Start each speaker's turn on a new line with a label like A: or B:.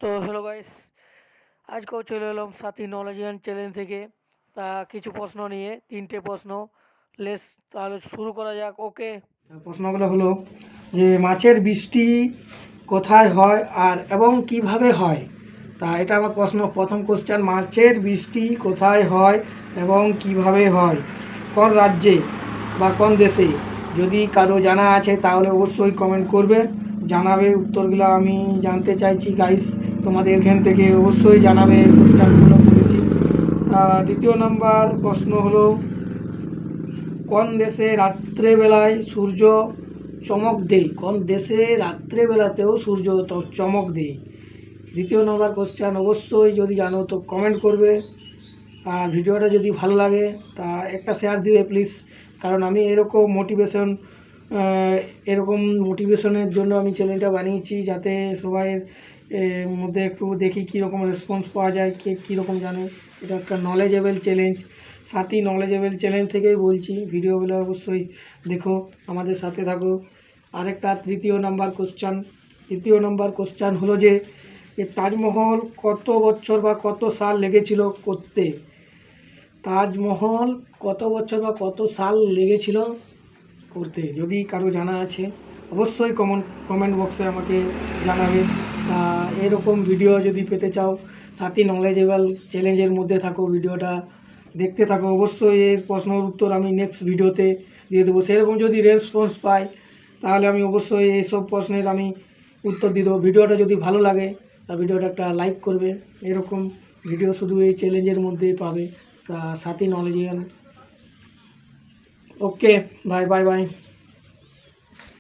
A: তো hello guys, আজকেও চলে এলাম সাথী নলেজিয়ান চ্যানেল থেকে। তা কিছু প্রশ্ন নিয়ে, তিনটে প্রশ্ন। লেস তাহলে শুরু করা যাক। ওকে, প্রশ্নগুলো হলো যে মাছের বৃষ্টি কোথায় হয় আর এবং কিভাবে হয়। তা এটা আমার প্রথম কোশ্চেন, মাছের বৃষ্টি কোথায় হয় এবং কিভাবে হয়, কোন রাজ্যে বা কোন দেশে? যদি কারো জানা আছে তাহলে অবশ্যই কমেন্ট করবে, জানাবে। উত্তরগুলো আমি জানতে চাইছি গাইস, তোমাদের এখান থেকে অবশ্যই জানাবে কোশ্চেনগুলো করেছি। দ্বিতীয় নাম্বার প্রশ্ন হলো, কোন দেশে রাত্রেবেলায় সূর্য চমক দেয়? কোন দেশে রাত্রেবেলাতেও সূর্য চমক দেয়? দ্বিতীয় নম্বর কোশ্চেন, অবশ্যই যদি জানো তো কমেন্ট করবে। আর ভিডিওটা যদি ভালো লাগে তা একটা শেয়ার দিবে প্লিজ, কারণ আমি এরকম মোটিভেশনের জন্য আমি চ্যানেলটা বানিয়েছি, যাতে সবাইয়ের মধ্যে একটু দেখি কীরকম রেসপন্স পাওয়া যায়, কে কীরকম জানে। এটা একটা নলেজেবল চ্যালেঞ্জ, সাথী নলেজেবল চ্যালেঞ্জ থেকেই বলছি। ভিডিওগুলো অবশ্যই দেখো, আমাদের সাথে থাকো। আরেকটা তৃতীয় নাম্বার কোশ্চান হলো যে তাজমহল কত বছর বা কত সাল লেগেছিল করতে? তাজমহল কত বছর বা কত সাল লেগেছিল করতে? যদি কারো জানা আছে অবশ্যই কমেন্ট বক্সে আমাকে জানাবে। তা এরকম ভিডিও যদি পেতে চাও, সাথী নলেজেবল চ্যালেঞ্জের মধ্যে থাকো, ভিডিওটা দেখতে থাকো। অবশ্যই এর প্রশ্নের উত্তর আমি নেক্সট ভিডিওতে দিয়ে দেবো। সেরকম যদি রেসপন্স পাই তাহলে আমি অবশ্যই এইসব প্রশ্নের আমি উত্তর দিয়ে দেবো। ভিডিওটা যদি ভালো লাগে তা ভিডিওটা একটা লাইক করবে। এরকম ভিডিও শুধু এই চ্যালেঞ্জের মধ্যেই পাবে। তা সাথী নলেজিয়ান। ওকে, বাই বাই বাই।